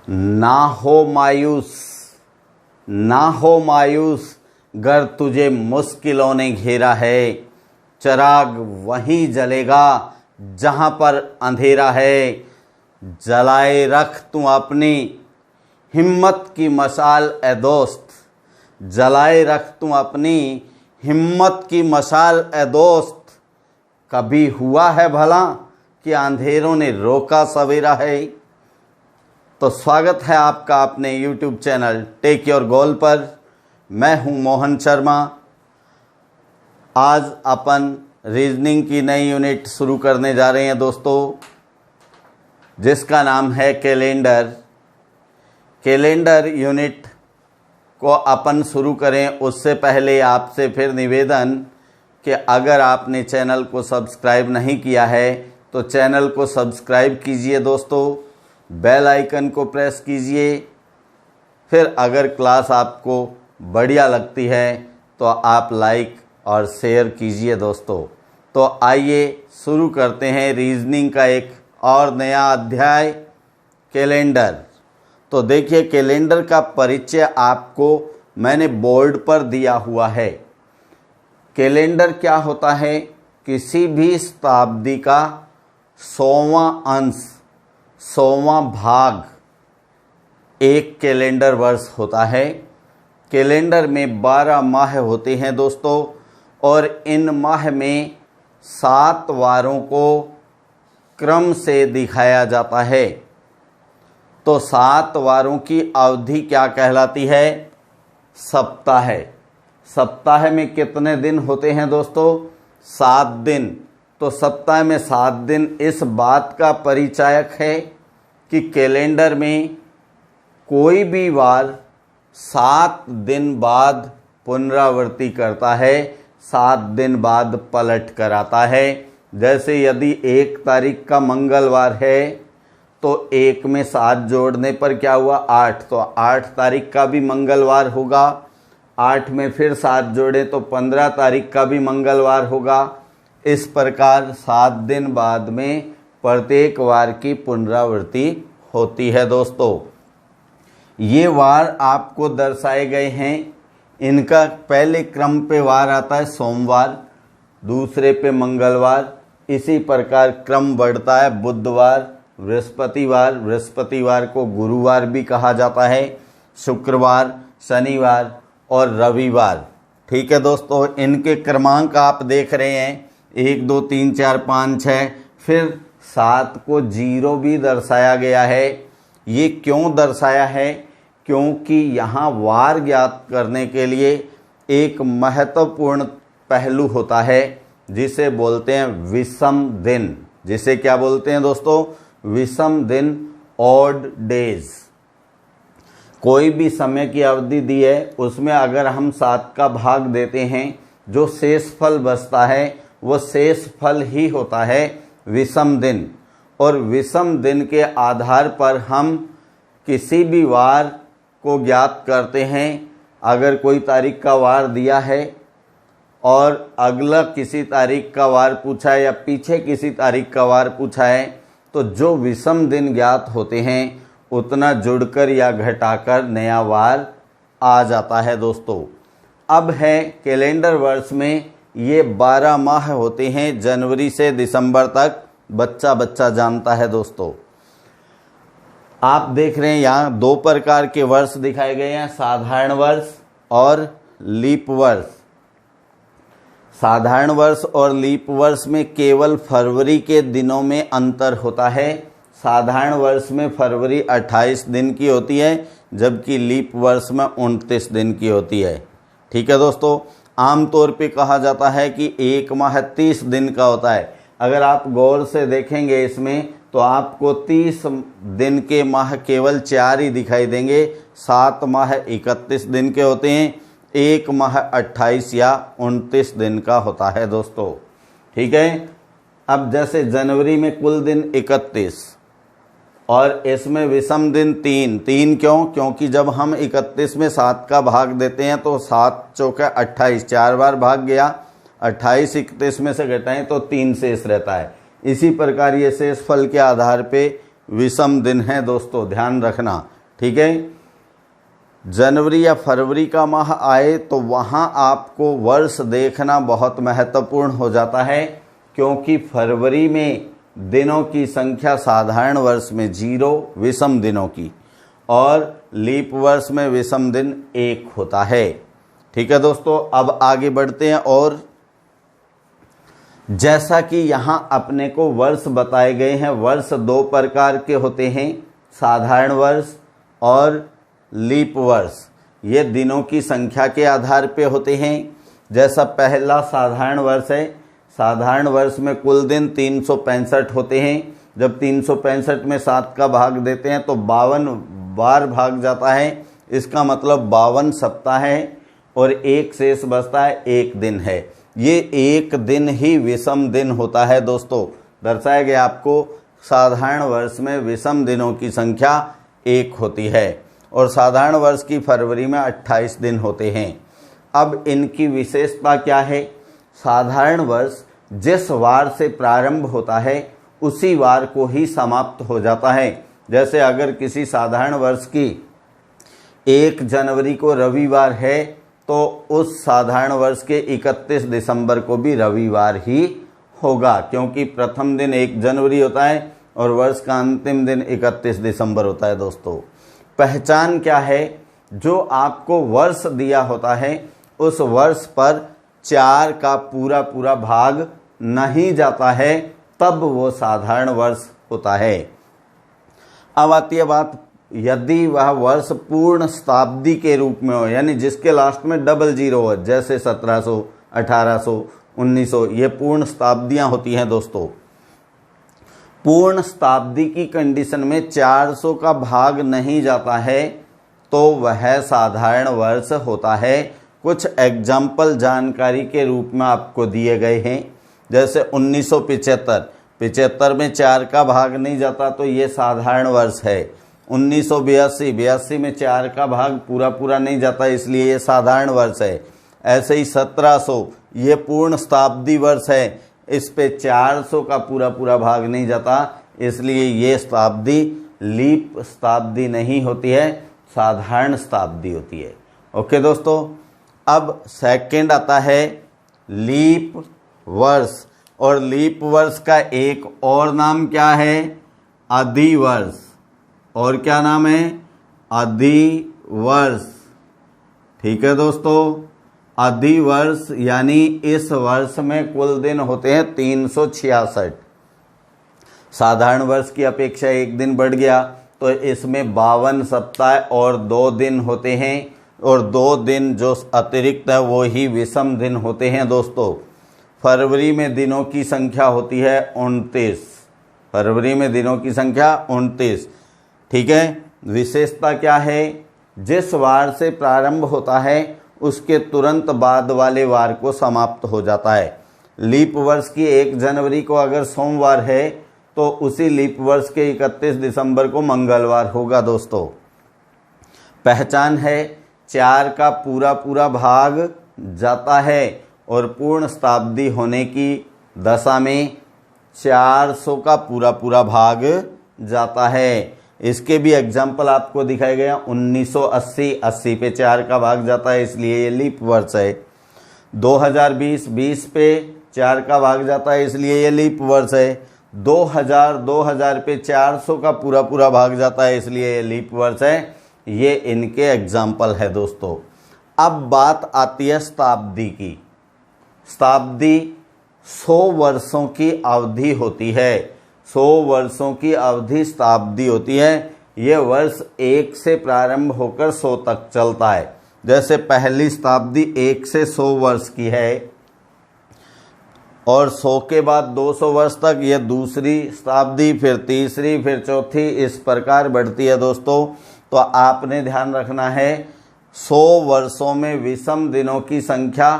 ना हो मायूस, ना हो मायूस, गर तुझे मुश्किलों ने घेरा है। चिराग वहीं जलेगा जहां पर अंधेरा है। जलाए रख तू अपनी हिम्मत की मशाल ए दोस्त, जलाए रख तू अपनी हिम्मत की मशाल ए दोस्त। कभी हुआ है भला कि अंधेरों ने रोका सवेरा है। तो स्वागत है आपका अपने YouTube channel take your goal पर। मैं हूं मोहन शर्मा। आज अपन रीजनिंग की नई यूनिट शुरू करने जा रहे हैं दोस्तों, जिसका नाम है कैलेंडर। कैलेंडर यूनिट को अपन शुरू करें उससे पहले आपसे फिर निवेदन कि अगर आपने चैनल को सब्सक्राइब नहीं किया है तो चैनल को सब्सक्राइब कीजिए दोस्तों, बेल आइकन को प्रेस कीजिए। फिर अगर क्लास आपको बढ़िया लगती है तो आप लाइक और शेयर कीजिए दोस्तों। तो आइए शुरू करते हैं रीजनिंग का एक और नया अध्याय, कैलेंडर। तो देखिए, कैलेंडर का परिचय आपको मैंने बोर्ड पर दिया हुआ है। कैलेंडर क्या होता है? किसी भी शताब्दी का 100वां अंश, 100वां भाग एक कैलेंडर वर्ष होता है। कैलेंडर में 12 माह होते हैं दोस्तों, और इन माह में 7 वारों को क्रम से दिखाया जाता है। तो 7 वारों की अवधि क्या कहलाती है? सप्ताह। सप्ताह में कितने दिन होते हैं दोस्तों? 7 दिन। तो सप्ताह में 7 दिन इस बात का परिचायक है कि कैलेंडर में कोई भी वार 7 दिन बाद पुनरावृत्ति करता है, 7 दिन बाद पलट कर आता है। जैसे यदि 1 तारीख का मंगलवार है तो 1 में 7 जोड़ने पर क्या हुआ? 8। तो 8 तारीख का भी मंगलवार होगा। 8 में फिर 7 जोड़े तो 15 तारीख का भी मंगलवार होगा। इस प्रकार 7 दिन बाद में प्रत्येक वार की पुनरावृत्ति होती है दोस्तों। ये वार आपको दर्शाए गए हैं। इनका पहले क्रम पे वार आता है सोमवार, दूसरे पे मंगलवार, इसी प्रकार क्रम बढ़ता है बुधवार, बृहस्पतिवार, बृहस्पतिवार को गुरुवार भी कहा जाता है, शुक्रवार, शनिवार और रविवार। ठीक है दोस्तों, इनके क्रमांक आप देख रहे हैं 1 2 3 4 5 6, फिर 7 को 0 भी दर्शाया गया है। ये क्यों दर्शाया है? क्योंकि यहाँ वार ज्ञात करने के लिए एक महत्वपूर्ण पहलू होता है जिसे बोलते हैं विषम दिन। जिसे क्या बोलते हैं दोस्तों? विषम दिन, ऑड डेज। कोई भी समय की अवधि दी है, उसमें अगर हम 7 का भाग देते हैं, जो शेष फल बचता है वो शेष फल ही होता है विषम दिन। और विषम दिन के आधार पर हम किसी भी वार को ज्ञात करते हैं। अगर कोई तारीख का वार दिया है और अगला किसी तारीख का वार पूछा है या पीछे किसी तारीख का वार पूछा है, तो जो विषम दिन ज्ञात होते हैं उतना जुड़कर या घटाकर नया वार आ जाता है दोस्तों। अब है कैलेंडर वर्ष में ये 12 माह होते हैं, जनवरी से दिसंबर तक बच्चा बच्चा जानता है दोस्तों। आप देख रहे हैं यहाँ 2 प्रकार के वर्ष दिखाए गए हैं, साधारण वर्ष और लीप वर्ष। साधारण वर्ष और लीप वर्ष में केवल फरवरी के दिनों में अंतर होता है। साधारण वर्ष में फरवरी 28 दिन की होती है, जबकि लीप वर्ष में 29 दिन की होती है। ठीक है दोस्तों, आमतौर पे कहा जाता है कि एक माह 30 दिन का होता है। अगर आप गौर से देखेंगे इसमें तो आपको 30 दिन के माह केवल 4 ही दिखाई देंगे। 7 माह 31 दिन के होते हैं, 1 माह 28 या 29 दिन का होता है दोस्तों। ठीक है, अब जैसे जनवरी में कुल दिन 31 और इसमें विषम दिन 3 क्यों? क्योंकि जब हम 31 में 7 का भाग देते हैं तो 7 चौके 28, 4 बार भाग गया, 28 31 में से घटाएं तो 3 शेष रहता है। इसी प्रकार ये शेष फल के आधार पे विषम दिन है दोस्तों, ध्यान रखना। ठीक है। जनवरी या फरवरी का माह आए तो वहाँ आपको वर्ष देखना बहुत महत्वपूर्ण हो जाता है, क्योंकि फरवरी में दिनों की संख्या साधारण वर्ष में 0 विषम दिनों की, और लीप वर्ष में विषम दिन 1 होता है। ठीक है दोस्तों, अब आगे बढ़ते हैं। और जैसा कि यहाँ अपने को वर्ष बताए गए हैं, वर्ष 2 प्रकार के होते हैं, साधारण वर्ष और लीप वर्ष। ये दिनों की संख्या के आधार पे होते हैं। जैसा पहला साधारण वर्ष है, साधारण वर्ष में कुल दिन 365 होते हैं। जब 365 में 7 का भाग देते हैं तो 52 बार भाग जाता है। इसका मतलब 52 सप्ताह है, और एक शेष बचता है, 1 दिन है। ये 1 दिन ही विषम दिन होता है दोस्तों। दर्शाया गया आपको, साधारण वर्ष में विषम दिनों की संख्या 1 होती है, और साधारण वर्ष की फरवरी में 28 दिन होते हैं। अब इनकी विशेषता क्या है? साधारण वर्ष जिस वार से प्रारंभ होता है उसी वार को ही समाप्त हो जाता है। जैसे अगर किसी साधारण वर्ष की 1 जनवरी को रविवार है तो उस साधारण वर्ष के 31 दिसंबर को भी रविवार ही होगा, क्योंकि प्रथम दिन 1 जनवरी होता है और वर्ष का अंतिम दिन 31 दिसंबर होता है। दोस्तों, पहचान क्या है? जो आपको वर्ष दिया होता है उस वर्ष पर 4 का पूरा पूरा भाग नहीं जाता है, तब वो साधारण वर्ष होता है। अब आती है बात, यदि वह वर्ष पूर्ण शताब्दी के रूप में हो, यानी जिसके लास्ट में डबल 0 हो, जैसे 1700, 1800, 1900, ये पूर्ण शताब्दियां होती हैं दोस्तों। पूर्ण शताब्दी की कंडीशन में 400 का भाग नहीं जाता है तो वह साधारण वर्ष होता है। कुछ एग्जाम्पल जानकारी के रूप में आपको दिए गए हैं। जैसे 1975, 75 में 4 का भाग नहीं जाता तो ये साधारण वर्ष है। 1982, 82 में 4 का भाग पूरा पूरा नहीं जाता, इसलिए ये साधारण वर्ष है। ऐसे ही 1700, ये पूर्ण शताब्दी वर्ष है, इस पे 400 का पूरा पूरा भाग नहीं जाता, इसलिए ये शताब्दी लीप शताब्दी नहीं होती है, साधारण शताब्दी होती है। ओके दोस्तों, अब सेकंड आता है लीप वर्ष, और लीप वर्ष का एक और नाम क्या है? अधिवर्ष। और क्या नाम है? अधिवर्ष। ठीक है दोस्तों, अधिवर्ष यानी इस वर्ष में कुल दिन होते हैं 366। साधारण वर्ष की अपेक्षा 1 दिन बढ़ गया तो इसमें 52 सप्ताह और 2 दिन होते हैं, और 2 दिन जो अतिरिक्त है वो ही विषम दिन होते हैं दोस्तों। फरवरी में दिनों की संख्या होती है 29। फरवरी में दिनों की संख्या 29। ठीक है, विशेषता क्या है? जिस वार से प्रारंभ होता है उसके तुरंत बाद वाले वार को समाप्त हो जाता है। लीप वर्ष की 1 जनवरी को अगर सोमवार है तो उसी लीप वर्ष के 31 दिसंबर को मंगलवार होगा दोस्तों। पहचान है, 4 का पूरा पूरा भाग जाता है, और पूर्ण शताब्दी होने की दशा में 400 का पूरा पूरा भाग जाता है। इसके भी एग्जाम्पल आपको दिखाए गए हैं। 1980, 80 पे 4 का भाग जाता है, इसलिए ये लीप वर्ष है। 2020, 20 पे 4 का भाग जाता है, इसलिए ये लीप वर्ष है। 2000 पे 400 का पूरा पूरा भाग जाता है, इसलिए ये लीप वर्ष है। ये इनके एग्जाम्पल है दोस्तों। अब बात आती है शताब्दी की। शताब्दी 100 वर्षों की अवधि होती है। 100 वर्षों की अवधि शताब्दी होती है। ये वर्ष 1 से प्रारंभ होकर 100 तक चलता है। जैसे पहली शताब्दी 1 से 100 वर्ष की है, और 100 के बाद 200 वर्ष तक ये दूसरी शताब्दी, फिर तीसरी, फिर चौथी, इस प्रकार बढ़ती है दोस्तों। तो आपने ध्यान रखना है, 100 वर्षों में विषम दिनों की संख्या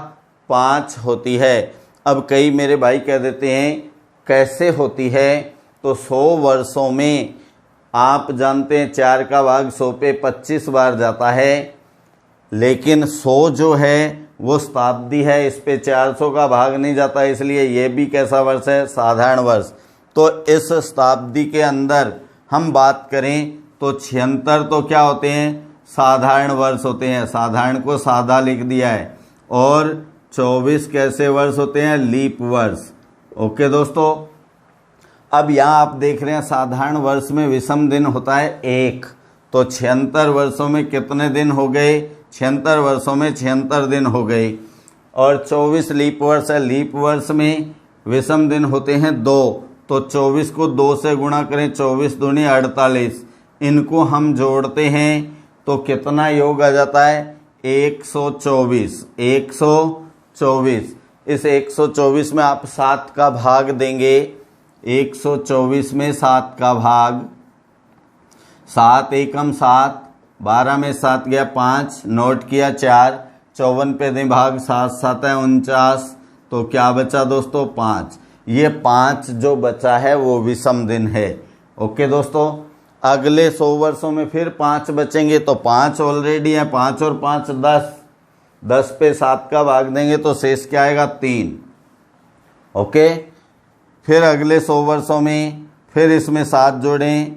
5 होती है। अब कई मेरे भाई कह देते हैं कैसे होती है? तो 100 वर्षों में आप जानते हैं 4 का भाग 100 पे 25 बार जाता है, लेकिन 100 जो है वो शताब्दी है, इस पे 400 का भाग नहीं जाता, इसलिए ये भी कैसा वर्ष है? साधारण वर्ष। तो इस शताब्दी के अंदर हम बात करें तो 76 तो क्या होते हैं, साधारण वर्ष होते हैं, साधारण को सादा लिख दिया है। और 24 कैसे वर्ष होते हैं, लीप वर्ष। ओके दोस्तों, अब यहाँ आप देख रहे हैं साधारण वर्ष में विषम दिन होता है 1, तो 76 वर्षों में कितने दिन हो गए, 76 वर्षों में 76 दिन हो गए। और 24 लीप वर्ष है, लीप वर्ष में विषम दिन होते हैं 2, तो 24 को 2 से गुणा करें, 24 दूनी 48, इनको हम जोड़ते हैं तो कितना योग आ जाता है, 124। 124, इस 124 में आप 7 का भाग देंगे, 124 में 7 का भाग, 7 एकम 7, 12 में 7 गया 5, नोट किया 4, 54 पे दें भाग, 7 7 है 49, तो क्या बचा दोस्तों, 5। ये 5 जो बचा है वो विषम दिन है। ओके दोस्तों, अगले 100 वर्षों में फिर 5 बचेंगे, तो 5 ऑलरेडी है, 5 और 5 10, 10 पे 7 का भाग देंगे तो शेष क्या आएगा, 3। ओके, फिर अगले 100 वर्षों में फिर इसमें 7 जोड़ें,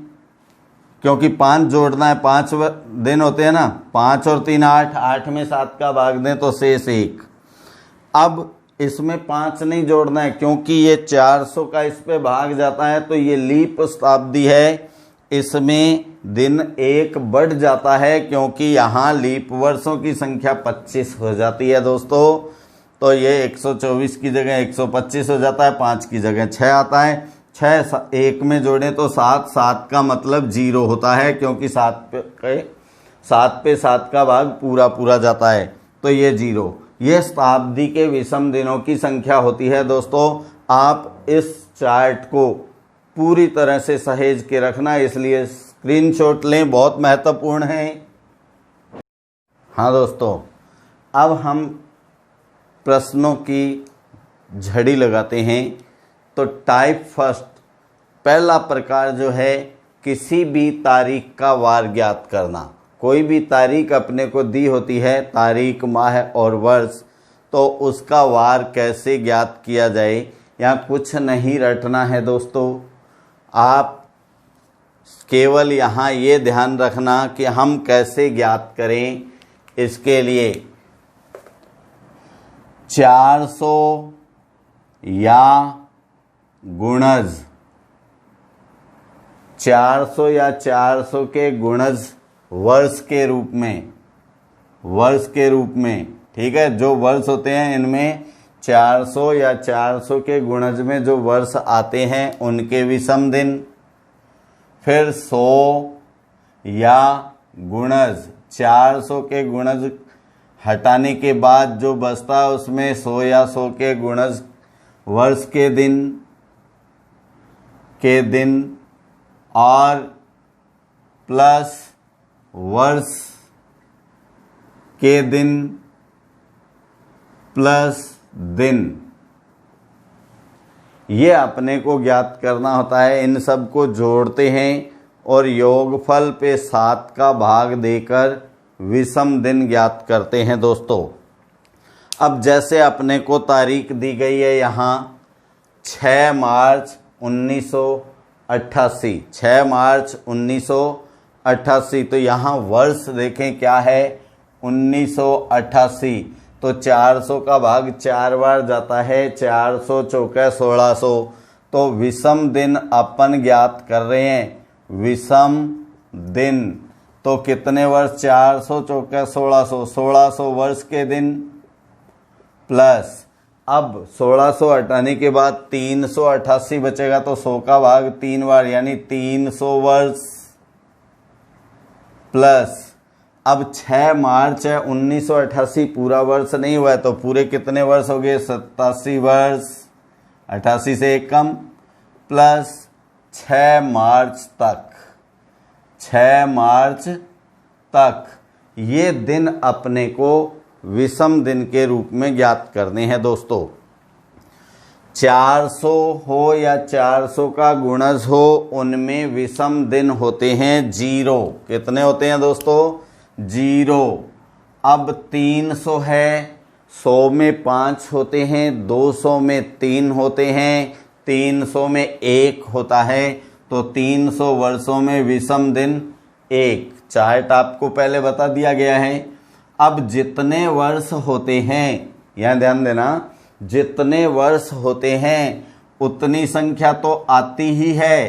क्योंकि 5 जोड़ना है, 5 दिन होते हैं ना, 5 और 3 8, 8 में 7 का भाग दें तो शेष 1। अब इसमें 5 नहीं जोड़ना है, क्योंकि ये 400 का इस पे भाग जाता है, तो ये लीप शताब्दी है, इसमें दिन 1 बढ़ जाता है, क्योंकि यहाँ लीप वर्षों की संख्या 25 हो जाती है दोस्तों। तो ये 124 की जगह 125 हो जाता है, 5 की जगह 6 आता है, 6 1 में जोड़ें तो 7, 7 का मतलब 0 होता है, क्योंकि 7 पे 7 का भाग पूरा पूरा जाता है, तो ये 0। ये शताब्दी के विषम दिनों की संख्या होती है दोस्तों। आप इस चार्ट को पूरी तरह से सहेज के रखना, इसलिए स्क्रीनशॉट लें, बहुत महत्वपूर्ण है। हाँ दोस्तों, अब हम प्रश्नों की झड़ी लगाते हैं। तो टाइप फर्स्ट, पहला प्रकार जो है, किसी भी तारीख का वार ज्ञात करना। कोई भी तारीख अपने को दी होती है, तारीख, माह और वर्ष, तो उसका वार कैसे ज्ञात किया जाए। यहाँ कुछ नहीं रटना है दोस्तों, आप केवल यहाँ ये ध्यान रखना कि हम कैसे ज्ञात करें। इसके लिए 400 या गुणज, 400 या 400 के गुणज वर्ष के रूप में, ठीक है। जो वर्ष होते हैं इनमें 400 या 400 के गुणज में जो वर्ष आते हैं उनके विषम दिन। फिर 100 या गुणज, 400 के गुणज हटाने के बाद जो बचता है उसमें 100 या 100 के गुणज वर्ष के दिन और प्लस वर्ष के दिन प्लस दिन, ये अपने को ज्ञात करना होता है। इन सब को जोड़ते हैं और योगफल पे 7 का भाग देकर विषम दिन ज्ञात करते हैं दोस्तों। अब जैसे अपने को तारीख दी गई है यहाँ 6 मार्च 1988, 6 मार्च 1988, तो यहाँ वर्ष देखें क्या है, 1988। तो 400 का भाग 4 बार जाता है, 400 चौके 1600, तो विषम दिन अपन ज्ञात कर रहे हैं। विषम दिन तो कितने वर्ष, 400 चौके 1600, 1600 वर्ष के दिन प्लस, अब 1600 हटाने के बाद 388 बचेगा, तो 100 का भाग 3 बार यानी 300 वर्ष प्लस, अब 6 मार्च है 1988, पूरा वर्ष नहीं हुआ है, तो पूरे कितने वर्ष हो गए, 87 वर्ष, 88 से 1 कम, प्लस 6 मार्च तक, 6 मार्च तक ये दिन अपने को विषम दिन के रूप में ज्ञात करने हैं दोस्तों। 400 हो या 400 का गुणज हो, उनमें विषम दिन होते हैं 0। कितने होते हैं दोस्तों, 0। अब 300 है, 100 में 5 होते हैं, 200 में 3 होते हैं, 300 में 1 होता है, तो 300 वर्षों में विषम दिन 1। चार्ट आपको पहले बता दिया गया है। अब जितने वर्ष होते हैं, यहाँ ध्यान देना, जितने वर्ष होते हैं उतनी संख्या तो आती ही है,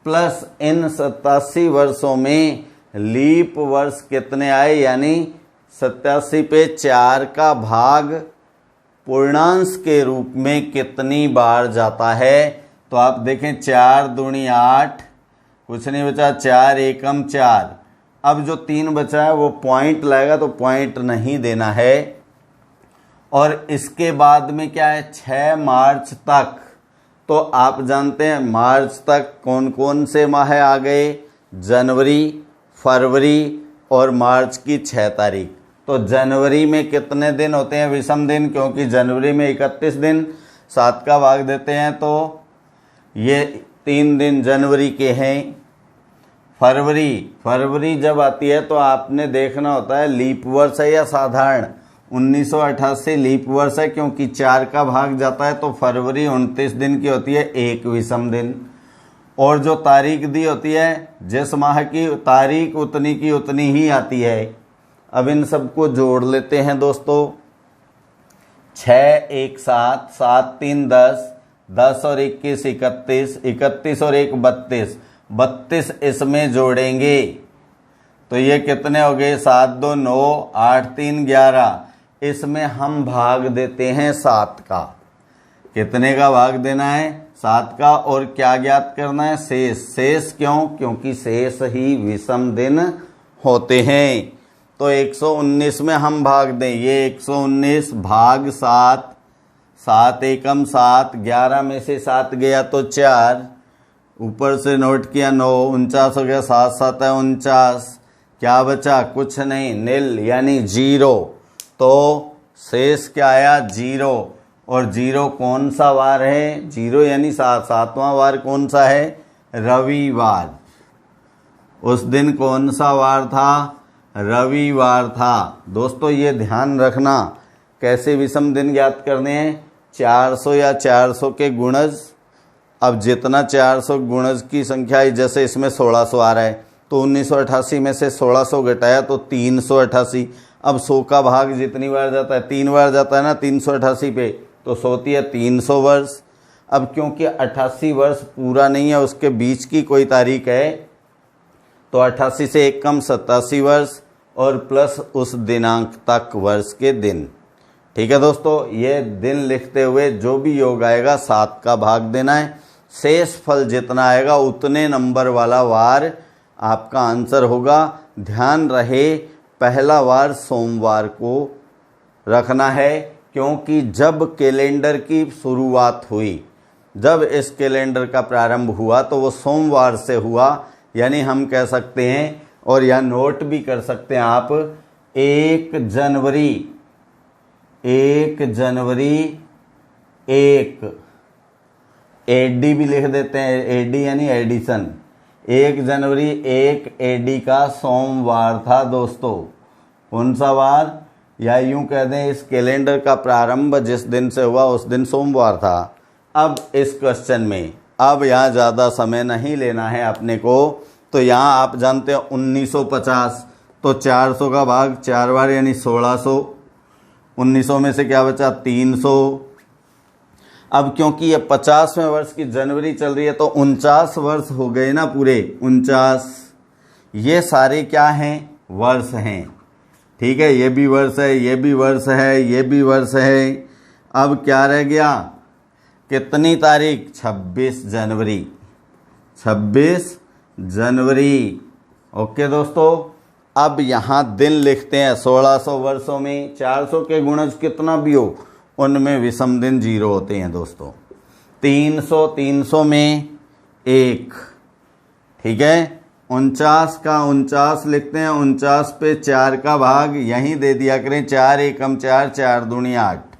प्लस इन 87 वर्षों में लीप वर्ष कितने आए, यानी 87 पे 4 का भाग पूर्णांश के रूप में कितनी बार जाता है। तो आप देखें 4 दूनी 8, कुछ नहीं बचा, 4 एकम 4। अब जो 3 बचा है वो पॉइंट लाएगा, तो पॉइंट नहीं देना है। और इसके बाद में क्या है, 6 मार्च तक। तो आप जानते हैं मार्च तक कौन कौन से माह आ गए, जनवरी, फरवरी और मार्च की 6 तारीख। तो जनवरी में कितने दिन होते हैं, विषम दिन, क्योंकि जनवरी में 31 दिन, 7 का भाग देते हैं तो ये 3 दिन जनवरी के हैं। फरवरी जब आती है तो आपने देखना होता है लीप वर्ष है या साधारण। 1988 लीप वर्ष है, क्योंकि 4 का भाग जाता है, तो फरवरी 29 दिन की होती है, 1 विषम दिन। और जो तारीख दी होती है, जिस माह की तारीख उतनी की उतनी ही आती है। अब इन सबको जोड़ लेते हैं दोस्तों। 6 1 7, 7 3 10, 10 और 21 31, 31 और 1 32, 32 इसमें जोड़ेंगे तो ये कितने हो गए, 7 2 9, 8 3 11। इसमें हम भाग देते हैं 7 का। कितने का भाग देना है, 7 का। और क्या ज्ञात करना है, शेष क्यों, क्योंकि शेष ही विषम दिन होते हैं। तो 119 में हम भाग दें, ये 119 भाग 7, 7 एकम 7, 11 में से 7 गया तो 4, ऊपर से नोट किया 9, 49 हो गया, 7 7 है 49। क्या बचा, कुछ नहीं, नील यानी 0। तो शेष क्या आया, 0। और 0 कौन सा वार है, 0 यानी 7वां वार कौन सा है, रविवार। उस दिन कौन सा वार था, रविवार था। दोस्तों ये ध्यान रखना, कैसे विषम दिन ज्ञात करने हैं, 400 या 400 के गुणज। अब जितना 400 गुणज की संख्या है, जैसे इसमें 1600 आ रहा है, तो 1988 में से 1600 घटाया तो 388। अब 100 का भाग जितनी बार जाता है, 3 बार जाता है ना 388 पे, तो 100 होती है 300 वर्ष। अब क्योंकि 88 वर्ष पूरा नहीं है, उसके बीच की कोई तारीख है, तो 88 से 1 कम 87 वर्ष और प्लस उस दिनांक तक वर्ष के दिन। ठीक है दोस्तों, ये दिन लिखते हुए जो भी योग आएगा 7 का भाग देना है। शेष फल जितना आएगा उतने नंबर वाला वार आपका आंसर होगा। ध्यान रहे पहला वार सोमवार को रखना है, क्योंकि जब कैलेंडर की शुरुआत हुई, जब इस कैलेंडर का प्रारंभ हुआ तो वो सोमवार से हुआ। यानी हम कह सकते हैं, और या नोट भी कर सकते हैं आप, 1 जनवरी 1 एडी भी लिख देते हैं, एडी यानी एडिशन। 1 जनवरी 1 एडी का सोमवार था दोस्तों। कौन सा वार, या यूं कह दें इस कैलेंडर का प्रारंभ जिस दिन से हुआ उस दिन सोमवार था। अब इस क्वेश्चन में, अब यहाँ ज़्यादा समय नहीं लेना है अपने को, तो यहाँ आप जानते हो 1950, तो 400 का भाग 4 बार यानी 1600। 1900 में से क्या बचा, 300। अब क्योंकि ये 50वें वर्ष की जनवरी चल रही है, तो 49 वर्ष हो गए ना पूरे, 49। ये सारे क्या हैं, वर्ष हैं। ठीक है, ये भी वर्ष है, ये भी वर्ष है, ये भी वर्ष है। अब क्या रह गया, कितनी तारीख, 26 जनवरी। 26 जनवरी। ओके दोस्तों, अब यहाँ दिन लिखते हैं। 1600 वर्षों में 400 के गुणज कितना भी हो, उनमें विषम दिन 0 होते हैं दोस्तों। 300 में 1। ठीक है, 49 का 49 लिखते हैं। 49 पे 4 का भाग यहीं दे दिया करें, 4 एकम 4, 4 दूनी 8।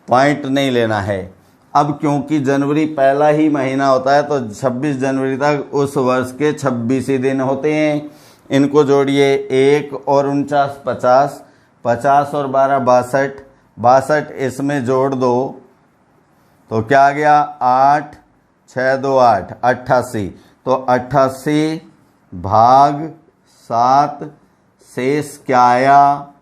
पॉइंट नहीं लेना है। अब क्योंकि जनवरी पहला ही महीना होता है, तो 26 जनवरी तक उस वर्ष के 26 ही दिन होते हैं। इनको जोड़िए, 1 और 49 50, 50 और 12 62, 62 इसमें जोड़ दो तो क्या आ गया, 8 6 2 8, 88। तो 88 भाग 7 शेष क्या आया?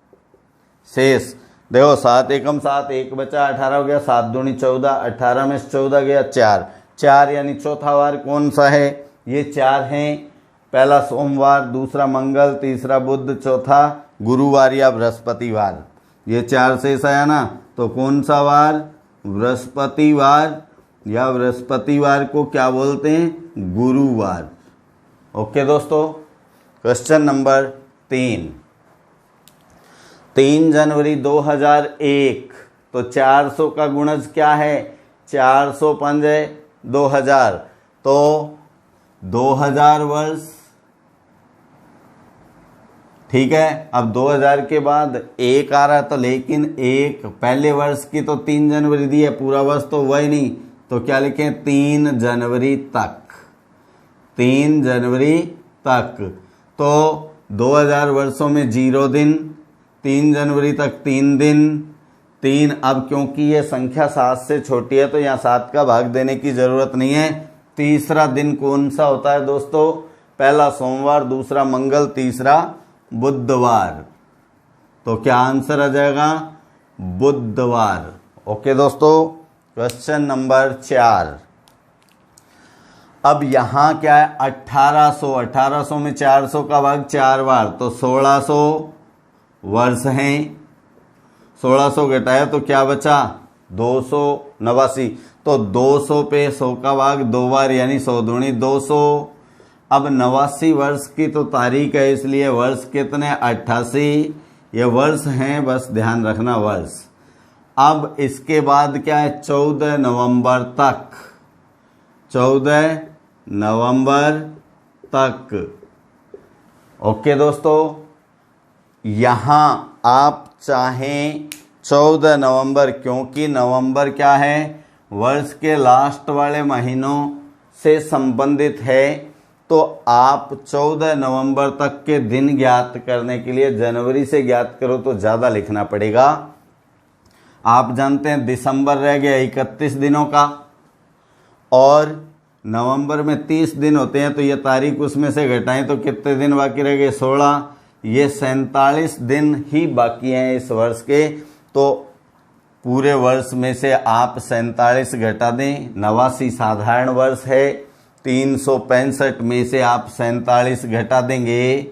शेष देखो 7 एकम 7, 1 बचा 18 हो गया, 7 दूनी 14, 18 में से 14 गया 4, 4 यानी चौथा वार कौन सा है? ये 4 हैं। पहला सोमवार, दूसरा मंगल, तीसरा बुध, चौथा गुरुवार या बृहस्पतिवार। ये 4 शेष आया ना, तो कौन सा वार? बृहस्पतिवार, या बृहस्पतिवार को क्या बोलते हैं? गुरुवार। ओके दोस्तों, क्वेश्चन नंबर 3 जनवरी 2001, तो 400 का गुणज क्या है? 400 पंजे 2000, तो 2000 वर्ष। ठीक है, अब 2000 के बाद 1 आ रहा, तो लेकिन 1 पहले वर्ष की तो 3 जनवरी दी है, पूरा वर्ष तो वही नहीं, तो क्या लिखें? 3 जनवरी तक, 3 जनवरी तक। तो 2000 वर्षों में 0 दिन, 3 जनवरी तक 3 दिन, 3। अब क्योंकि ये संख्या 7 से छोटी है तो यहाँ 7 का भाग देने की जरूरत नहीं है। तीसरा दिन कौन सा होता है दोस्तों? पहला सोमवार, दूसरा मंगल, तीसरा बुधवार। तो क्या आंसर आ जाएगा? बुधवार। ओके दोस्तों, क्वेश्चन नंबर 4। अब यहां क्या है? 1800, 1800 में 400 का भाग 4 बार, तो 1600 वर्ष हैं। 1600 घटाया तो क्या बचा? 289। तो 200 पे 100 का भाग 2 बार, यानी 100 दूनी 200। अब 89 वर्ष की तो तारीख है, इसलिए वर्ष कितने? 88। ये वर्ष हैं, बस ध्यान रखना वर्ष। अब इसके बाद क्या है? 14 नवंबर तक, 14 नवंबर तक। ओके दोस्तों, यहां आप चाहें 14 नवंबर, क्योंकि नवंबर क्या है? वर्ष के लास्ट वाले महीनों से संबंधित है, तो आप 14 नवंबर तक के दिन ज्ञात करने के लिए जनवरी से ज्ञात करो तो ज़्यादा लिखना पड़ेगा। आप जानते हैं दिसंबर रह गया 31 दिनों का, और नवंबर में 30 दिन होते हैं, तो ये तारीख उसमें से घटाएं तो कितने दिन बाकी रह गए? 16। ये 47 दिन ही बाकी हैं इस वर्ष के, तो पूरे वर्ष में से आप 47 घटा दें। 89 साधारण वर्ष है, 365 में से आप 47 घटा देंगे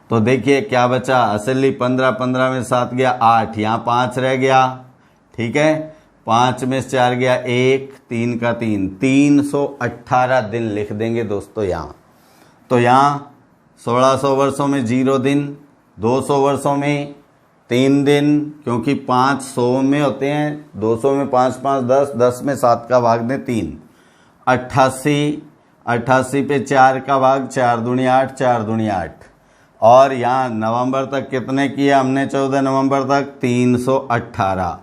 तो देखिए क्या बचा? असली 15, 15 में 7 गया 8, यहाँ 5 रह गया। ठीक है, 5 में से 4 गया 1, 3 का 3, 318 दिन लिख देंगे दोस्तों यहाँ। तो यहाँ 1600 वर्षों में 0 दिन, 200 वर्षों में 3 दिन, क्योंकि 500 में होते हैं, 200 में 5 5 10, 10 में 7 का भाग दें 3। 88 पे 4 का भाग, 4 दूनी 8, 4 दूनी 8। और यहाँ नवंबर तक कितने किया हमने? 14 नवंबर तक 318।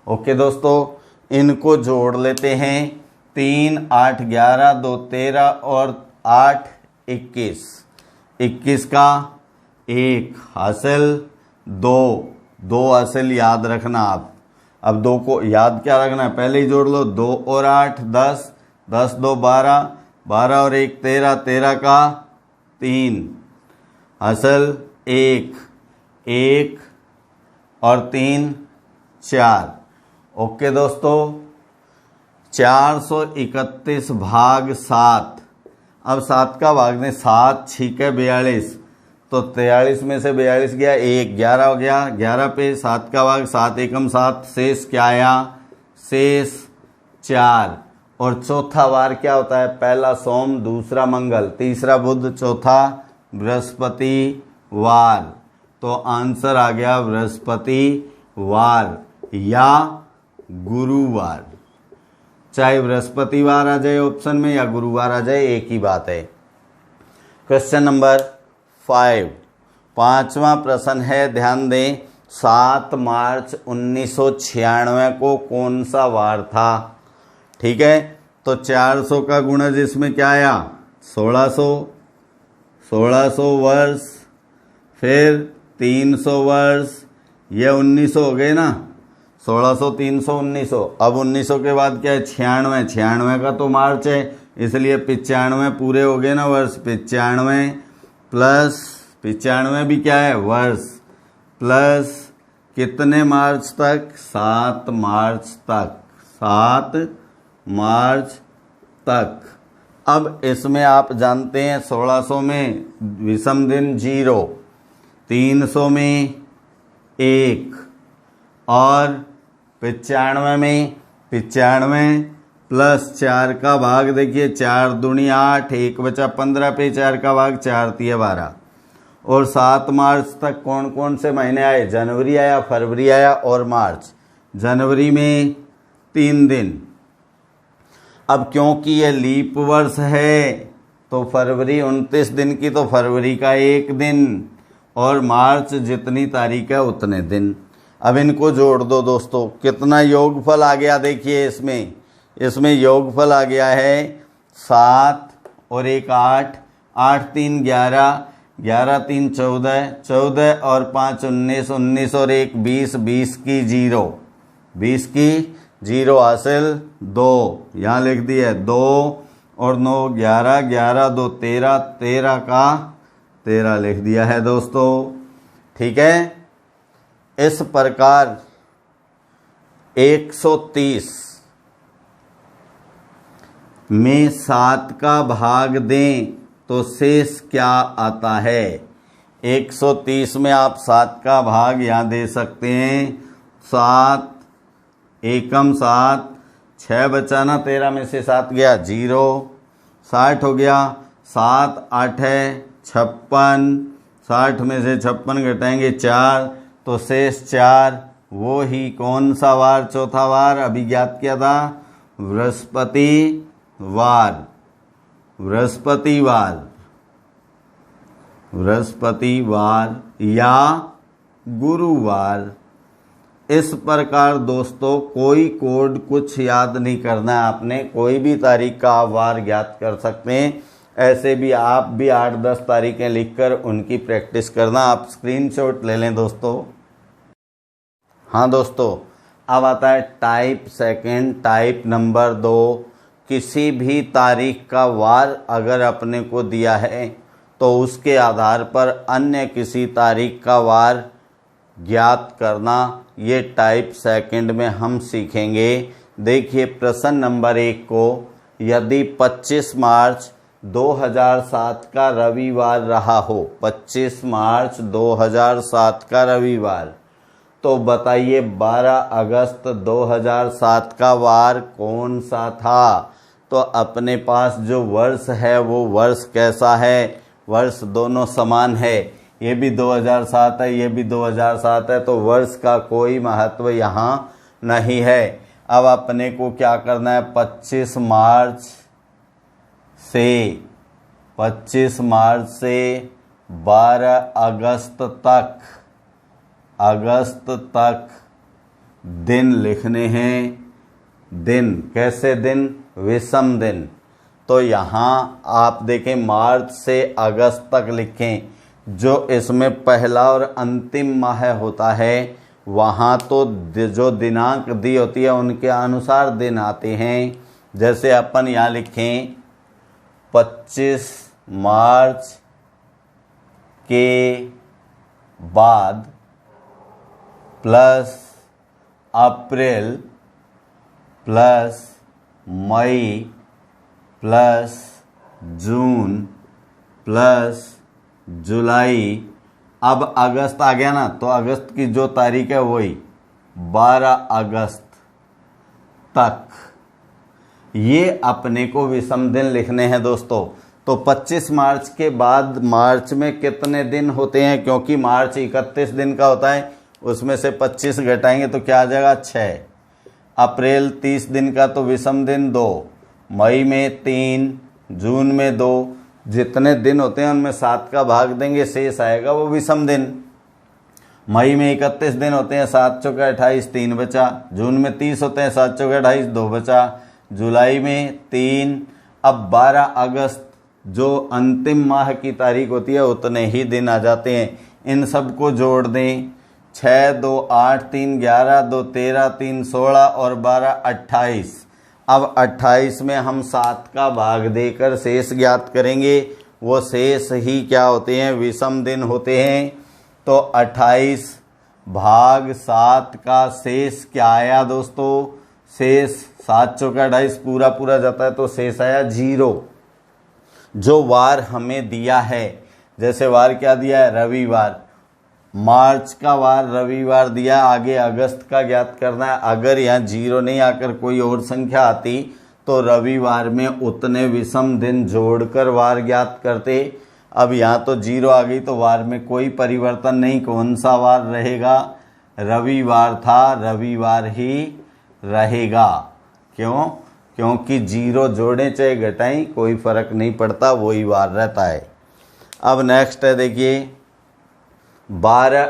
ओके दोस्तों, इनको जोड़ लेते हैं। 3 8 11, 2 13 और 8 21। 21 का 1 हासिल, 2 हासिल, याद रखना आप। अब 2 को याद क्या रखना है? पहले ही जोड़ लो। 2 और 8 10, 10 2 12, 12 और 1 13, 13 का 3 हासिल, 1 और 3 4। ओके दोस्तों, 431 भाग 7। अब 7 का भाग दें, 7 6 है 42, तो 43 में से 42 गया 1, 11 हो गया। 11 पे 7 का भाग, 7 एकम 7, शेष क्या आया? शेष 4। और चौथा वार क्या होता है? पहला सोम, दूसरा मंगल, तीसरा बुध, चौथा बृहस्पतिवार। तो आंसर आ गया बृहस्पतिवार या गुरुवार। चाहे बृहस्पतिवार आ जाए ऑप्शन में या गुरुवार आ जाए, एक ही बात है। क्वेश्चन नंबर 5, 5वां प्रश्न है, ध्यान दें। 7 मार्च 1996 को कौन सा वार था? ठीक है, तो 400 का गुणज इसमें क्या आया? 1600 वर्ष, फिर 300 वर्ष, ये 1900 हो गए ना। 1600 300 1900। अब 1900 के बाद क्या है? 96 का तो मार्च है, इसलिए 95 पूरे हो गए ना वर्ष। 95 प्लस 95 भी क्या है वर्ष, प्लस कितने मार्च तक, 7 मार्च तक, 7 मार्च तक। अब इसमें आप जानते हैं 1600 में विषम दिन 0, 300 में 1 और 95 में 95 प्लस 4 का भाग देखिए, 4 दूनी 8, 1 बचा 15 पे 4 का भाग, 4 तिया 12। और 7 मार्च तक कौन कौन से महीने आए, जनवरी आया, फरवरी आया और मार्च। जनवरी में 3 दिन। अब क्योंकि ये लीप वर्ष है तो फरवरी 29 दिन की, तो फरवरी का 1 दिन और मार्च जितनी तारीख है उतने दिन। अब इनको जोड़ दो दोस्तों, कितना योगफल आ गया देखिए। इसमें योगफल आ गया है 7 और 1 8, 8 3 11, 11 3 14, 14 और 5 19, 19 और 1 20, 20 की 0, 20 की 0 हासिल 2, यहाँ लिख दिया 2 और 9 11, 11 2 13, 13 का 13 लिख दिया है दोस्तों। ठीक है, इस प्रकार 130 में 7 का भाग दें तो शेष क्या आता है। 130 में आप 7 का भाग यहाँ दे सकते हैं, 7 एकम 7, 6 बचाना, 13 में से 7 गया 0, 60 हो गया, 7 8 है 56, 60 में से 56 घटाएंगे 4 तो शेष 4। वो ही कौन सा वार, चौथा वार अभी ज्ञात किया था, बृहस्पतिवार। बृहस्पतिवार या गुरुवार। इस प्रकार दोस्तों कोई कोड कुछ याद नहीं करना है आपने, कोई भी तारीख का आप वार ज्ञात कर सकते हैं। ऐसे भी आप भी 8-10 तारीखें लिखकर उनकी प्रैक्टिस करना। आप स्क्रीनशॉट ले लें दोस्तों। हाँ दोस्तों, अब आता है टाइप सेकंड, टाइप नंबर 2। किसी भी तारीख का वार अगर अपने को दिया है तो उसके आधार पर अन्य किसी तारीख का वार ज्ञात करना, ये टाइप सेकंड में हम सीखेंगे। देखिए प्रश्न नंबर 1 को, यदि 25 मार्च 2007 का रविवार रहा हो, 25 मार्च 2007 का रविवार, तो बताइए 12 अगस्त 2007 का वार कौन सा था। तो अपने पास जो वर्ष है वो वर्ष कैसा है, वर्ष दोनों समान है, ये भी 2007 है, ये भी 2007 है, तो वर्ष का कोई महत्व यहाँ नहीं है। अब अपने को क्या करना है, 25 मार्च से 12 अगस्त तक दिन लिखने हैं। दिन कैसे, दिन विषम दिन। तो यहाँ आप देखें मार्च से अगस्त तक लिखें। जो इसमें पहला और अंतिम माह होता है वहाँ तो जो दिनांक दी होती है उनके अनुसार दिन आते हैं। जैसे अपन यहाँ लिखें 25 मार्च के बाद प्लस अप्रैल प्लस मई प्लस जून प्लस जुलाई। अब अगस्त आ गया ना, तो अगस्त की जो तारीख है वही 12 अगस्त तक, ये अपने को विषम दिन लिखने हैं दोस्तों। तो 25 मार्च के बाद मार्च में कितने दिन होते हैं, क्योंकि मार्च 31 दिन का होता है, उसमें से 25 घटाएंगे तो क्या आ जाएगा 6। अप्रैल 30 दिन का तो विषम दिन 2, मई में 3, जून में 2, जितने दिन होते हैं उनमें 7 का भाग देंगे, शेष आएगा वो विषम दिन। मई में 31 दिन होते हैं, 7 चौके 28, 3 बचा। जून में 30 होते हैं, 7 चौके 28, 2 बचा। जुलाई में 3। अब 12 अगस्त जो अंतिम माह की तारीख होती है उतने ही दिन आ जाते हैं। इन सबको जोड़ दें, 6 2 8 3 11 2 13 3 16 और 12 28। अब 28 में हम 7 का भाग देकर शेष ज्ञात करेंगे। वो शेष ही क्या होते हैं, विषम दिन होते हैं। तो 28 भाग 7 का शेष क्या आया दोस्तों, शेष 7 चौका 28 पूरा पूरा जाता है तो शेष आया 0। जो वार हमें दिया है, जैसे वार क्या दिया है, रविवार, मार्च का वार रविवार दिया, आगे अगस्त का ज्ञात करना है। अगर यहाँ 0 नहीं आकर कोई और संख्या आती तो रविवार में उतने विषम दिन जोड़कर वार ज्ञात करते। अब यहाँ तो 0 आ गई तो वार में कोई परिवर्तन नहीं, कौन सा वार रहेगा, रविवार था, रविवार ही रहेगा। क्यों, क्योंकि 0 जोड़े चाहे घटाएं कोई फर्क नहीं पड़ता, वही वार रहता है। अब नेक्स्ट है देखिए 12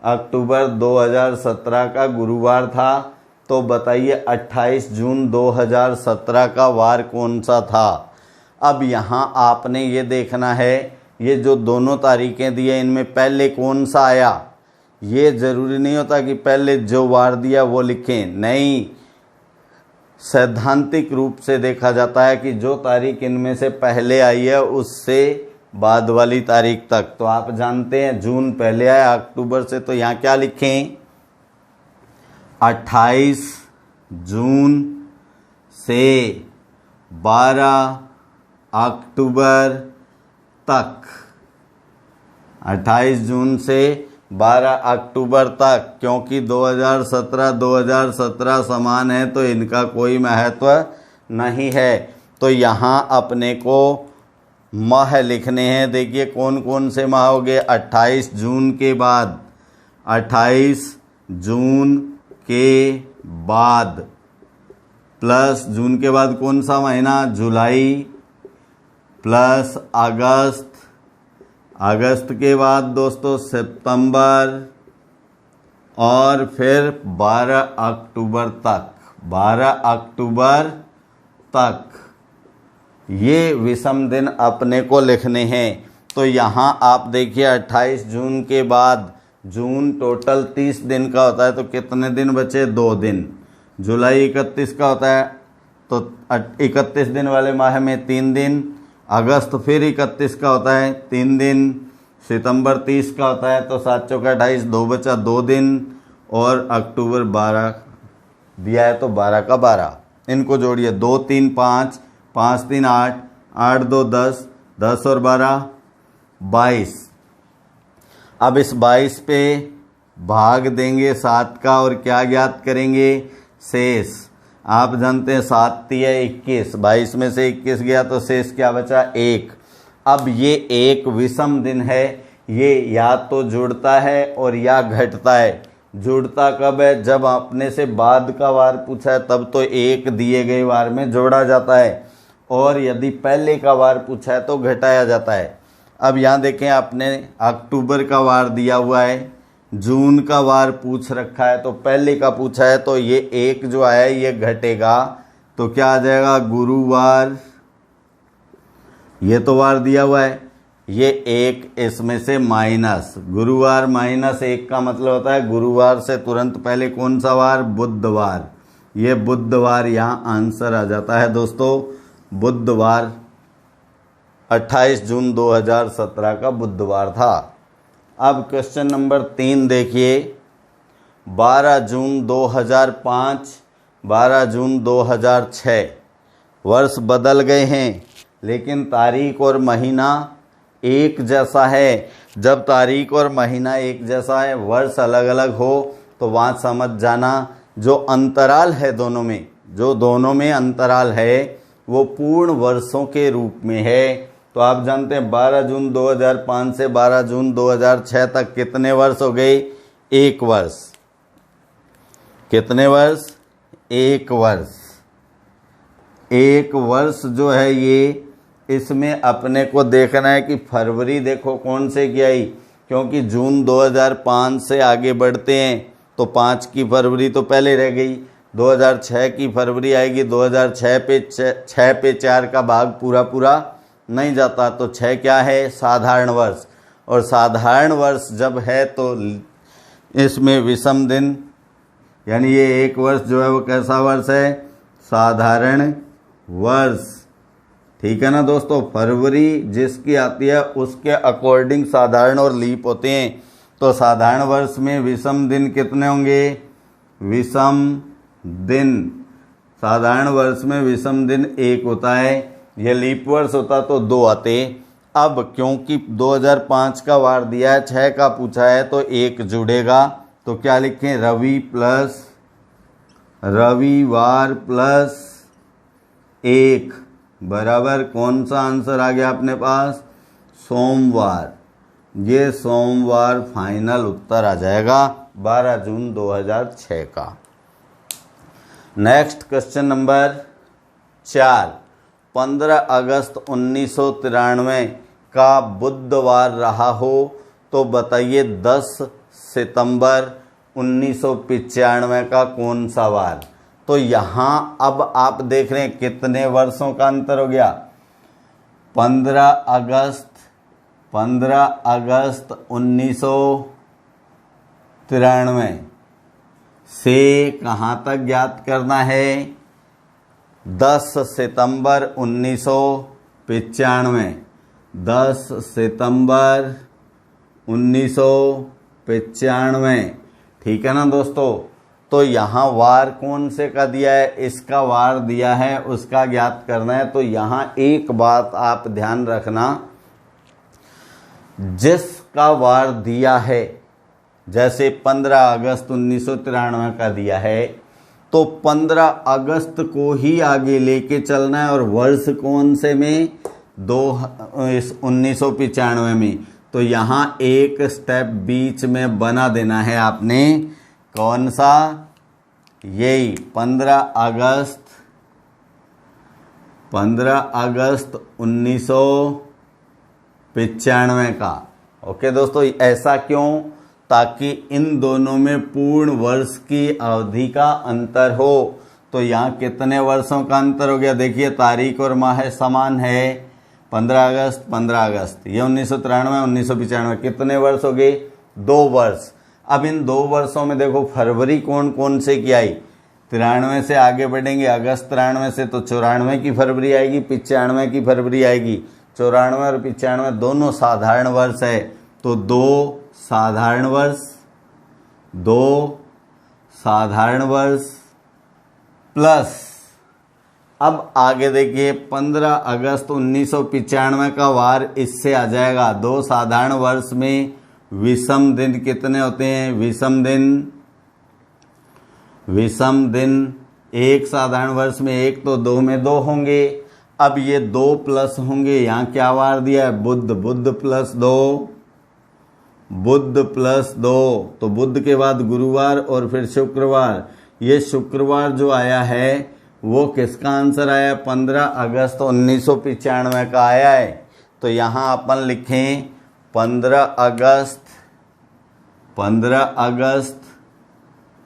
अक्टूबर 2017 का गुरुवार था। तो बताइए 28 जून 2017 का वार कौन सा था। अब यहाँ आपने ये देखना है, ये जो दोनों तारीखें दी है इनमें पहले कौन सा आया। ये ज़रूरी नहीं होता कि पहले जो वार दिया वो लिखें, नहीं, सैद्धांतिक रूप से देखा जाता है कि जो तारीख इनमें से पहले आई है उससे बाद वाली तारीख तक। तो आप जानते हैं जून पहले आया अक्टूबर से, तो यहाँ क्या लिखें, 28 जून से 12 अक्टूबर तक, 28 जून से 12 अक्टूबर तक, क्योंकि 2017 समान है तो इनका कोई महत्व नहीं है। तो यहाँ अपने को माह लिखने हैं। देखिए कौन कौन से माह हो गए, 28 जून के बाद, 28 जून के बाद प्लस जून के बाद कौन सा महीना, जुलाई, प्लस अगस्त, अगस्त के बाद दोस्तों सितंबर, और फिर 12 अक्टूबर तक, 12 अक्टूबर तक ये विषम दिन अपने को लिखने हैं। तो यहाँ आप देखिए 28 जून के बाद, जून टोटल 30 दिन का होता है तो कितने दिन बचे, 2 दिन। जुलाई 31 का होता है तो 31 दिन वाले माह में 3 दिन, अगस्त फिर 31 का होता है 3 दिन, सितंबर 30 का होता है तो 7 चौका 28, 2 बचा 2 दिन, और अक्टूबर 12 दिया है तो 12 का 12। इनको जोड़िए, 2 3 5, 5 3 8, 8 2 10, 10 और 12 22। अब इस 22 पे भाग देंगे 7 का और क्या ज्ञात करेंगे, शेष। आप जानते हैं 7 तिया 21, 22 में से 21 गया तो शेष क्या बचा, 1। अब ये एक विषम दिन है, ये या तो जुड़ता है और या घटता है। जुड़ता कब है, जब अपने से बाद का वार पूछा है तब तो एक दिए गए वार में जोड़ा जाता है, और यदि पहले का वार पूछा है तो घटाया जाता है। अब यहाँ देखें आपने अक्टूबर का वार दिया हुआ है, जून का वार पूछ रखा है, तो पहले का पूछा है तो ये एक जो आया है ये घटेगा, तो क्या आ जाएगा, गुरुवार। ये तो वार दिया हुआ है, ये एक इसमें से माइनस, गुरुवार माइनस 1 का मतलब होता है गुरुवार से तुरंत पहले कौन सा वार, बुधवार। ये बुधवार यहाँ आंसर आ जाता है दोस्तों, बुधवार 28 जून 2017 का बुधवार था। अब क्वेश्चन नंबर 3 देखिए, 12 जून 2005, 12 जून 2006, वर्ष बदल गए हैं लेकिन तारीख और महीना एक जैसा है। जब तारीख और महीना एक जैसा है, वर्ष अलग अलग हो तो वहाँ समझ जाना जो अंतराल है दोनों में, जो दोनों में अंतराल है वो पूर्ण वर्षों के रूप में है। तो आप जानते हैं 12 जून 2005 से 12 जून 2006 तक कितने वर्ष हो गए, 1 वर्ष। कितने वर्ष, 1 वर्ष। 1 वर्ष जो है ये, इसमें अपने को देखना है कि फरवरी देखो कौन से की आई, क्योंकि जून 2005 से आगे बढ़ते हैं तो 5 की फरवरी तो पहले रह गई, 2006 की फरवरी आएगी, 2006 पे 6 पे 4 का भाग पूरा पूरा नहीं जाता, तो 6 क्या है, साधारण वर्ष। और साधारण वर्ष जब है तो इसमें विषम दिन यानी ये एक वर्ष जो है वो कैसा वर्ष है, साधारण वर्ष। ठीक है ना दोस्तों। फरवरी जिसकी आती है उसके अकॉर्डिंग साधारण और लीप होते हैं। तो साधारण वर्ष में विषम दिन कितने होंगे, विषम दिन, साधारण वर्ष में विषम दिन 1 होता है। यह लीप वर्ष होता तो 2 आते। अब क्योंकि 2005 का वार दिया है, 6 का पूछा है, तो 1 जुड़ेगा। तो क्या लिखें, रविवार प्लस 1 बराबर कौन सा आंसर आ गया अपने पास, सोमवार। ये सोमवार फाइनल उत्तर आ जाएगा 12 जून 2006 का। नेक्स्ट क्वेश्चन नंबर 4, 15 अगस्त 1993 का बुधवार रहा हो तो बताइए 10 सितंबर 1995 का कौन सा वार। तो यहाँ अब आप देख रहे हैं कितने वर्षों का अंतर हो गया, 15 अगस्त 1993 से कहाँ तक ज्ञात करना है, 10 सितंबर 1995, 10 सितंबर 1995। ठीक है ना दोस्तों। तो यहाँ वार कौन से का दिया है, इसका वार दिया है, उसका ज्ञात करना है। तो यहाँ एक बात आप ध्यान रखना, जिसका वार दिया है, जैसे 15 अगस्त 1993 का दिया है, तो 15 अगस्त को ही आगे लेके चलना है। और वर्ष कौन से में, 1995 में। तो यहाँ एक स्टेप बीच में बना देना है आपने, कौन सा, यही 15 अगस्त 1995 का। ओके दोस्तों, ऐसा क्यों, ताकि इन दोनों में पूर्ण वर्ष की अवधि का अंतर हो। तो यहाँ कितने वर्षों का अंतर हो गया, देखिए तारीख और माह समान है, 15 अगस्त, ये 1993 1995, कितने वर्ष हो गए, 2 वर्ष। अब इन 2 वर्षों में देखो फरवरी कौन कौन से की आई, 93 से आगे बढ़ेंगे, अगस्त 93 से, तो 94 की फरवरी आएगी, 95 की फरवरी आएगी। 94 और 95 दोनों साधारण वर्ष है। तो 2 साधारण वर्ष प्लस, अब आगे देखिए 15 अगस्त 1995 का वार इससे आ जाएगा। 2 साधारण वर्ष में विषम दिन कितने होते हैं, विषम दिन 1 साधारण वर्ष में 1, तो 2 में 2 होंगे। अब ये 2 प्लस होंगे, यहाँ क्या वार दिया है, बुध प्लस 2, तो बुध के बाद गुरुवार और फिर शुक्रवार। ये शुक्रवार जो आया है वो किसका आंसर आया, 15 अगस्त 1995 का आया है। तो यहाँ अपन लिखें 15 अगस्त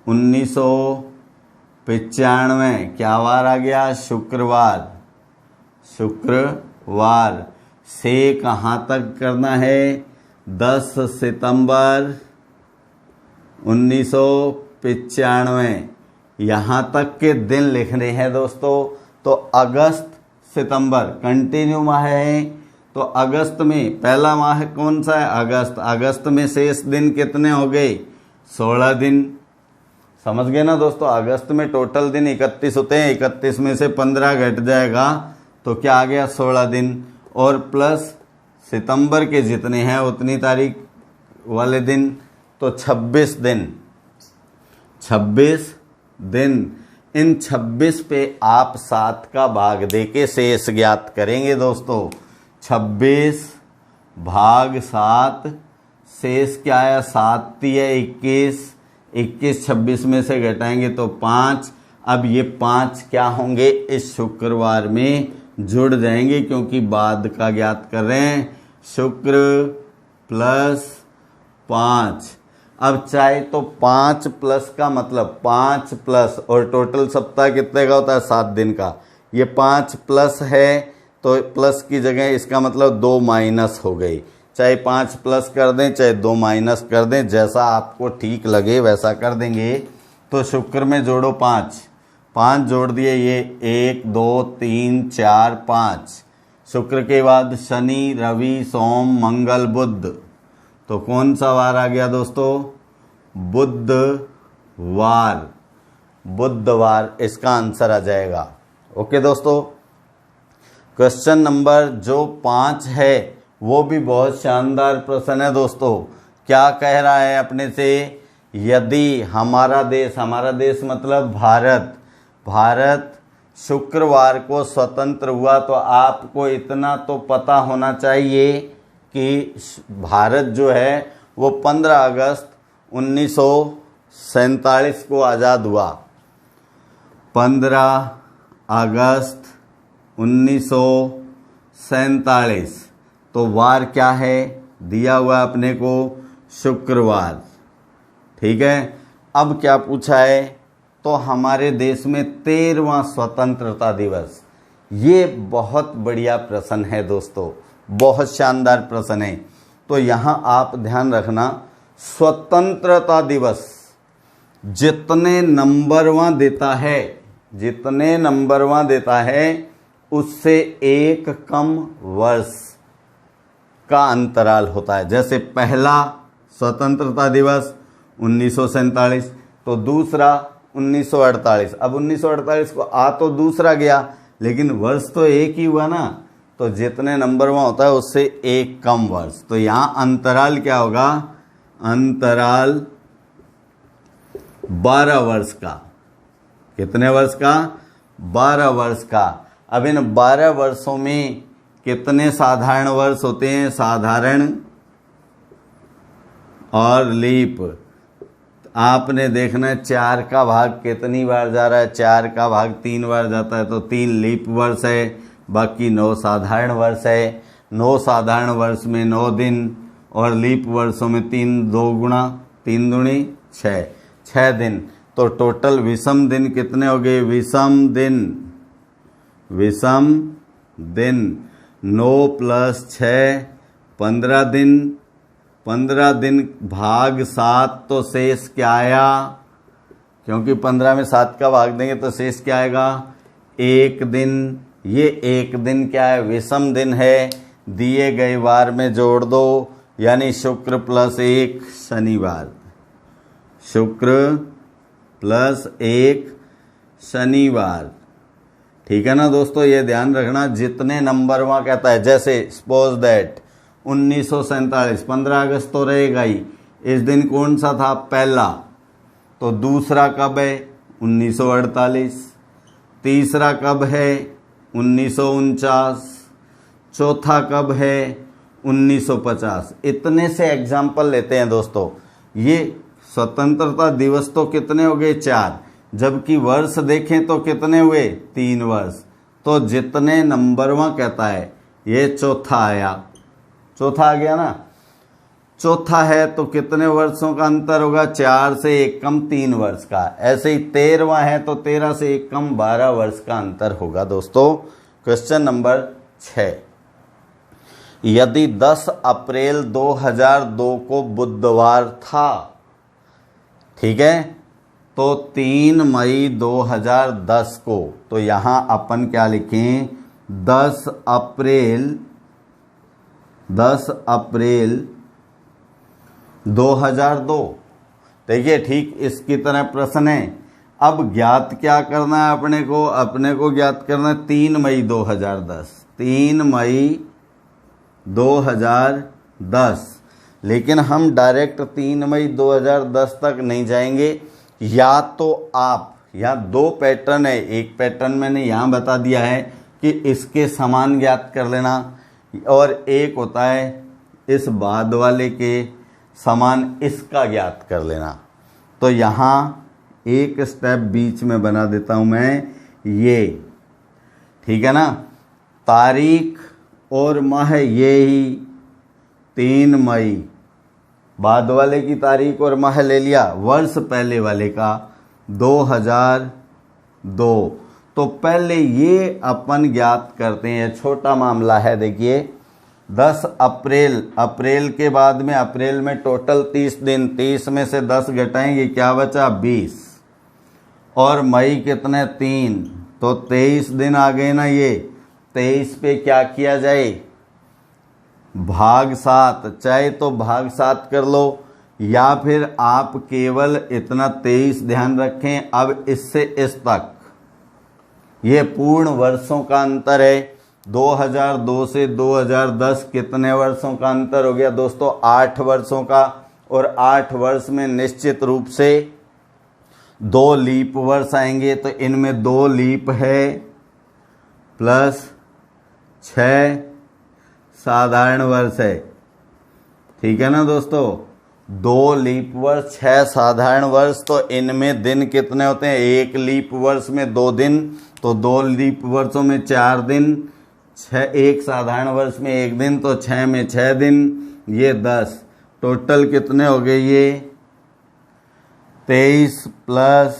1995, क्या वार आ गया, शुक्रवार से कहाँ तक करना है, 10 सितंबर 1995, यहाँ तक के दिन लिखने हैं दोस्तों। तो अगस्त सितंबर कंटिन्यू माह है, तो अगस्त में पहला माह कौन सा है, अगस्त में शेष दिन कितने हो गए, 16 दिन। समझ गए ना दोस्तों। अगस्त में टोटल दिन 31 होते हैं, 31 में से 15 घट जाएगा तो क्या आ गया, 16 दिन। और प्लस सितंबर के जितने हैं उतनी तारीख वाले दिन, तो 26 दिन। इन 26 पे आप 7 का भाग देके शेष ज्ञात करेंगे दोस्तों। 26 भाग 7, शेष क्या आया, 7 है 21, 26 में से घटाएंगे तो 5। अब ये 5 क्या होंगे, इस शुक्रवार में जुड़ जाएंगे, क्योंकि बाद का ज्ञात कर रहे हैं, शुक्र प्लस 5। अब चाहे तो 5 प्लस का मतलब 5 प्लस, और टोटल सप्ताह कितने का होता है, 7 दिन का। ये 5 प्लस है तो प्लस की जगह इसका मतलब 2 माइनस हो गई। चाहे 5 प्लस कर दें चाहे 2 माइनस कर दें, जैसा आपको ठीक लगे वैसा कर देंगे। तो शुक्र में जोड़ो 5, 5 जोड़ दिए, ये 1 2 3 4 5। शुक्र के बाद शनि, रवि, सोम, मंगल, बुध। तो कौन सा वार आ गया दोस्तों? बुधवार। बुधवार इसका आंसर आ जाएगा। ओके दोस्तों, क्वेश्चन नंबर जो 5 है वो भी बहुत शानदार प्रश्न है दोस्तों। क्या कह रहा है अपने से? यदि हमारा देश मतलब भारत शुक्रवार को स्वतंत्र हुआ, तो आपको इतना तो पता होना चाहिए कि भारत जो है वो 15 अगस्त 1947 को आज़ाद हुआ। 15 अगस्त 1947। तो वार क्या है? दिया हुआ अपने को शुक्रवार। ठीक है, अब क्या पूछा है? तो हमारे देश में 13वां स्वतंत्रता दिवस। ये बहुत बढ़िया प्रश्न है दोस्तों, बहुत शानदार प्रश्न है। तो यहाँ आप ध्यान रखना, स्वतंत्रता दिवस जितने नंबरवां देता है उससे एक कम वर्ष का अंतराल होता है। जैसे पहला स्वतंत्रता दिवस 1947, तो दूसरा 1948। अब 1948 को तो दूसरा गया, लेकिन वर्ष तो एक ही हुआ ना, तो जितने नंबरवां होता है उससे एक कम वर्ष। तो यहाँ अंतराल क्या होगा? अंतराल 12 वर्ष का। कितने वर्ष का? 12 वर्ष का। अब इन 12 वर्षों में कितने साधारण वर्ष होते हैं? साधारण और लीप। आपने देखना है 4 का भाग कितनी बार जा रहा है? 4 का भाग 3 बार जाता है, तो 3 लीप वर्ष है, बाकी 9 साधारण वर्ष है। 9 साधारण वर्ष में 9 दिन, और लीप वर्षों में 3 2 गुणा 3 दूनी 6 दिन। तो टोटल विषम दिन कितने हो गए? विषम दिन 9 + 6 15 दिन। 15 दिन भाग 7, तो शेष क्या आया? क्योंकि 15 में 7 का भाग देंगे तो शेष क्या आएगा? 1 दिन। ये 1 दिन क्या है? विषम दिन है। दिए गए वार में जोड़ दो, यानी शुक्र + 1 शनिवार। शुक्र + 1 शनिवार। ठीक है ना दोस्तों, ये ध्यान रखना। जितने नंबरवां कहता है, जैसे सपोज दैट 1947, 15 अगस्त तो रहेगा ही। इस दिन कौन सा था? पहला। तो दूसरा कब है? 1948। तीसरा कब है? 1949। चौथा कब है? 1950। इतने से एग्जाम्पल लेते हैं दोस्तों। ये स्वतंत्रता दिवस तो कितने हो गए? 4। जबकि वर्ष देखें तो कितने हुए? 3 वर्ष। तो जितने नंबरवां कहता है, ये चौथा आया। चौथा आ गया ना? चौथा है तो कितने वर्षों का अंतर होगा? 4 से 1 कम 3 वर्ष का। ऐसे ही 13वां है तो 13 से 1 कम 12 वर्ष का अंतर होगा दोस्तों। क्वेश्चन नंबर 6, यदि 10 अप्रैल 2002 को बुधवार था, ठीक है, तो 3 मई 2010 को, तो यहां अपन क्या लिखें? 10 अप्रैल 2002। देखिए, ठीक इसकी तरह प्रश्न है। अब ज्ञात क्या करना है अपने को? अपने को ज्ञात करना है 3 मई 2010। 3 मई 2010। लेकिन हम डायरेक्ट 3 मई 2010 तक नहीं जाएंगे। या तो आप, यहाँ 2 पैटर्न है। एक पैटर्न मैंने यहाँ बता दिया है कि इसके समान ज्ञात कर लेना, और एक होता है इस बाद वाले के समान इसका ज्ञात कर लेना। तो यहाँ एक स्टेप बीच में बना देता हूँ मैं, ये ठीक है ना। तारीख और माह ये ही 3 मई, बाद वाले की तारीख और माह ले लिया, वर्ष पहले वाले का 2002। तो पहले ये अपन ज्ञात करते हैं, छोटा मामला है। देखिए 10 अप्रैल, अप्रैल के बाद में, अप्रैल में टोटल 30 दिन, 30 में से 10 घटाएंगे क्या बचा? 20। और मई कितने 3, तो 23 दिन आ गए ना। ये 23 पे क्या किया जाए, भाग 7, चाहे तो भाग 7 कर लो या फिर आप केवल इतना 23 ध्यान रखें। अब इससे इस तक ये पूर्ण वर्षों का अंतर है। 2002 से 2010 कितने वर्षों का अंतर हो गया दोस्तों, 8 वर्षों का। और 8 वर्ष में निश्चित रूप से 2 लीप वर्ष आएंगे, तो इनमें 2 लीप है प्लस 6 साधारण वर्ष है। ठीक है ना दोस्तों, 2 लीप वर्ष 6 साधारण वर्ष। तो इनमें दिन कितने होते हैं, 1 लीप वर्ष में 2 दिन, तो 2 लीप वर्षों में 4 दिन, 1 साधारण वर्ष में 1 दिन, तो 6 में 6 दिन, ये 10। टोटल कितने हो गए ये 23 प्लस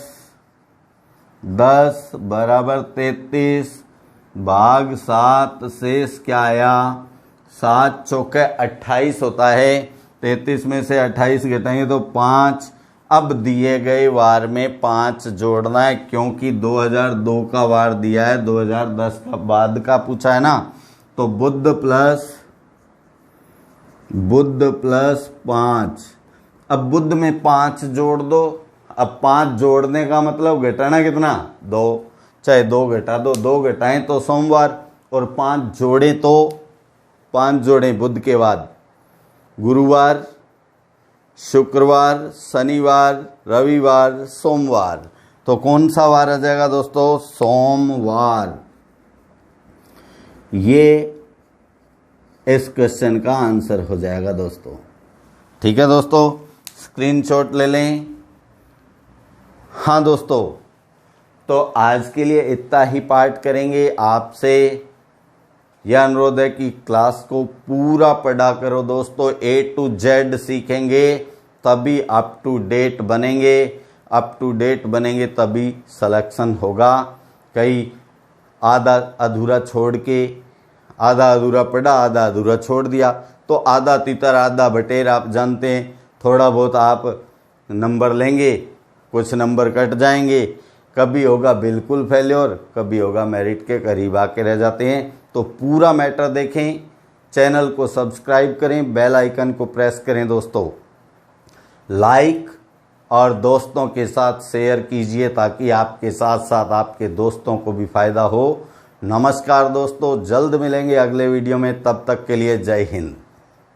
10 बराबर 33, भाग 7, शेष क्या आया, 7 चौके 28 होता है। 33 में से 28 घटाएंगे तो 5। अब दिए गए वार में 5 जोड़ना है, क्योंकि 2002 का वार दिया है, 2010 का बाद का पूछा है ना। तो बुध प्लस 5। अब बुध में 5 जोड़ दो। अब 5 जोड़ने का मतलब घटाना कितना, 2, चाहे 2 घटा दो, 2 घटाएं तो सोमवार, और 5 जोड़े तो 5 जोड़े बुध के बाद गुरुवार, शुक्रवार, शनिवार, रविवार, सोमवार। तो कौन सा वार आ जाएगा दोस्तों, सोमवार। ये इस क्वेश्चन का आंसर हो जाएगा दोस्तों। ठीक है दोस्तों, स्क्रीनशॉट ले लें। हाँ दोस्तों, तो आज के लिए इतना ही पाठ करेंगे। आपसे यह अनुरोध है कि क्लास को पूरा पढ़ा करो दोस्तों, A to Z सीखेंगे तभी अप टू डेट बनेंगे। अप टू डेट बनेंगे तभी सिलेक्शन होगा। कई आधा अधूरा छोड़ के, आधा अधूरा पढ़ा, आधा अधूरा छोड़ दिया, तो आधा तितर आधा बटेर आप जानते हैं। थोड़ा बहुत आप नंबर लेंगे, कुछ नंबर कट जाएंगे, कभी होगा बिल्कुल फेल्योर, कभी होगा मेरिट के करीब आके रह जाते हैं। तो पूरा मैटर देखें, चैनल को सब्सक्राइब करें, बेल आइकन को प्रेस करें दोस्तों, लाइक और दोस्तों के साथ शेयर कीजिए ताकि आपके साथ साथ आपके दोस्तों को भी फायदा हो। नमस्कार दोस्तों, जल्द मिलेंगे अगले वीडियो में, तब तक के लिए जय हिंद।